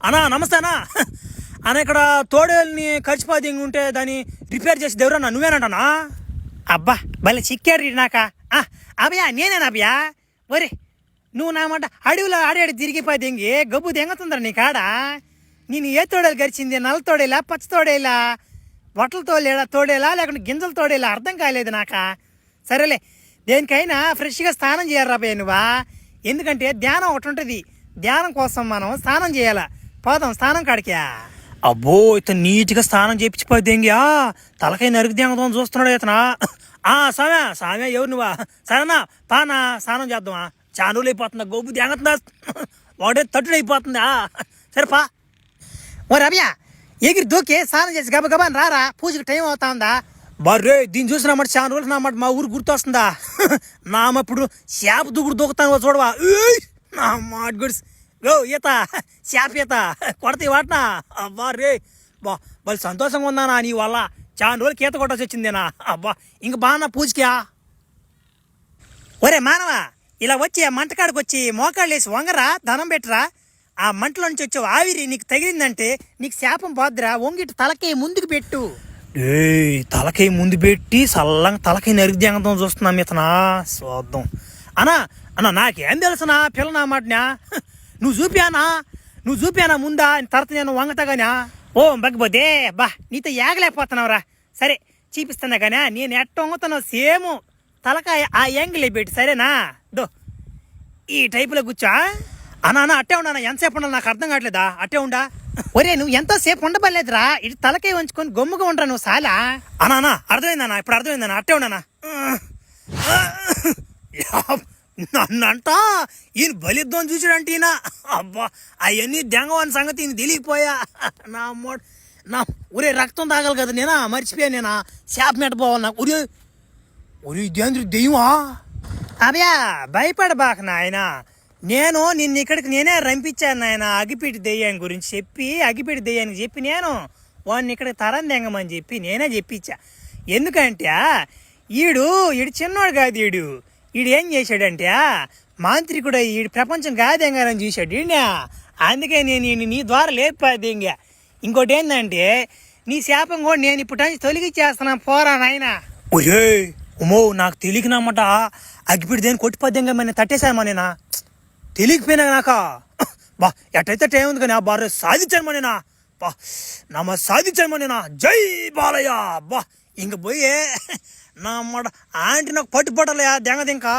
అన్నా నమస్తే అన్నా అన్న ఇక్కడ తోడేళ్ళని కలిసిపోయి ఉంటే దాన్ని రిపేర్ చేసి దేవురన్నా నువ్వేనంటనా? అబ్బా భలే చిక్కాడు నాక అభయా నేనేనా అభయా ఒరే నువ్వు నా మాట అడవిలో ఆడాడు తిరిగిపోయి దెంగి గబ్బు దెంగతుందరా నీ కాడ నేను ఏ తోడేలు గరిచింది నల్ల తోడేలా పచ్చ తోడేలా బొట్టల తోడేలా లేకుంటే గింజల తోడేలా అర్థం కాలేదు నాక. సరేలే దేనికైనా ఫ్రెష్గా స్నానం చేయాలి రాబోయే నువ్వా, ఎందుకంటే ధ్యానం ఒకటి ఉంటుంది, ధ్యానం కోసం మనం స్నానం చేయాలా. పోదాం స్నానం కాడికా. అబ్బో ఇతను నీట్గా స్నానం చేయించిపోయి దెంగియా తలకై నరికి దెంగదాం చూస్తున్నాడు ఇతనా. సామ్యా ఎవరు నువ్వా? సరేనా పానా స్నానం చేద్దామా, చానులు అయిపోతుందా, గోబు దెంగతుందా, ఒకటే తట్టుడు అయిపోతుందా. సరే పా. ఓ రమ్య ఎగిరి దూకి స్నానం చేసి గబగబా రారా, పూజకి టైం అవుతా ఉందా. బర్రే దీన్ని చూసినామాట చాలా రోజులు నామాట మా ఊరు గుర్తొస్తుందా. నామప్పుడు చేప దూకుడు దూకుతాను చూడవా. నా మాట గుడ్స్ గో ఈత చేప ఈత కొడతాయి వాటినా. అబ్బా రే బా వాళ్ళు సంతోషంగా ఉందానా నీ వల్ల, చాలా రోజులకి ఈత కొట్టాల్సి వచ్చిందేనా. అబ్బా ఇంక బాగా పూజకియా. ఒరే మానవా ఇలా వచ్చి ఆ మంటకాడికి వచ్చి మోకాళ్ళు వేసి వంగరా, ధనం పెట్టరా. ఆ మంటలో నుంచి వచ్చే ఆవిరి నీకు తగిలిందంటే నీకు శాపం పోద్దురా, వంగిటి తలకే ముందుకు పెట్టు. తలకై ముందు పెట్టి చల్లంగా తలకై నరికి దింగదాం చూస్తున్నాం ఇతనా. చూద్దాం అన్నా నాకేం తెలుసునా పిల్ల నా మాటనా. నువ్వు చూపానా ముందా తర్వాత నేను వంగతాగానా. ఓ బగ్గిపోతే బా నీతో ఏగలేకపోతున్నావురా. సరే చూపిస్తున్నా కానీ నేను ఎట్ట వంగుతున్నావు సేమ్ తలకాయ ఆ యాంగిల్ పెట్టి సరేనా. దో ఈ టైపులో కూర్చో. అన్నా అట్టే ఉన్నా, ఎంతసేపు ఉండాలి నాకు అర్థం కావట్లేదా. అట్టే ఉండా. ఒరే నువ్వు ఎంతోసేపు ఉండబడలేదురా, ఇటు తలకాయ వంచుకొని గమ్ముగా ఉండరా నువ్వు చాలా. అన్నా అర్థమైందన్నా, ఇప్పుడు అర్థమైందన్నా. అట్టే ఉన్నానా. నన్నంట ఈయన బలిద్దాం చూసాడంటే ఈయన. అబ్బా అవన్నీ దెంగవని సంగతి ఈయన తెలియపోయా. నా ఒరే రక్తం తాగాలి కదా నేనా, మర్చిపోయా నేనా. చేప మెట్టపోవాలి నాకు. ఒరే ఇదేంద్ర దెయ్యమా. అభయా భయపడబాక నాయన, నేను నిన్ను ఇక్కడికి నేనే రంపించాను నాయన. అగిపిటి దెయ్యాన్ని గురించి చెప్పి, అగిపిటి దెయ్యానికి చెప్పి నేను వాడిని ఇక్కడికి తరం దెంగమని చెప్పి నేనే చెప్పించా. ఎందుకంటే ఈడు చిన్నోడు కాదు, ఈడు ఏం చేశాడంటే మాంత్రికుడు ఈడు ప్రపంచం కాదెంగారని చూశాడు ఈయన. అందుకే నేను నీ ద్వారా లేపాదింగా. ఇంకోటి ఏంటంటే నీ శాపం కూడా నేను ఇప్పుడు నుంచి తొలగిచ్చేస్తున్నా పోరా నాయన. ఒరే ఉమో నాకు తెలియకనమాట అగ్గిపెట్టి దేని కొట్టిపోద్దంగా మన తట్టేశాను నేనా. తెలియకపోయినా నాక బా ఎట్టయితే ఏముంది కానీ ఆ బాగా సాధించాను మనేనా. బా నమ్మ సాధించాను మనేనా. జై బాలయ్య. బా ఇంక పోయే నా మాట ఆంటీ నాకు పట్టుపడలే దెంగది ఇంకా.